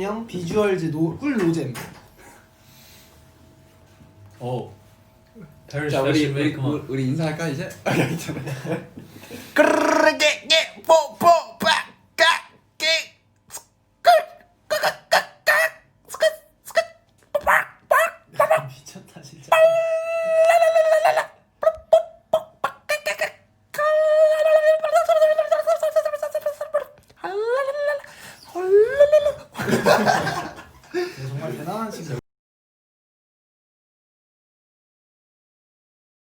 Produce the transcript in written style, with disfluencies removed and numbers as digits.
형 비주얼즈 꿀 노잼. 자 우리 인사할까 이제? 그르게게 뽀뽀빠까게 미쳤다 진짜. 정말 대단한 친구.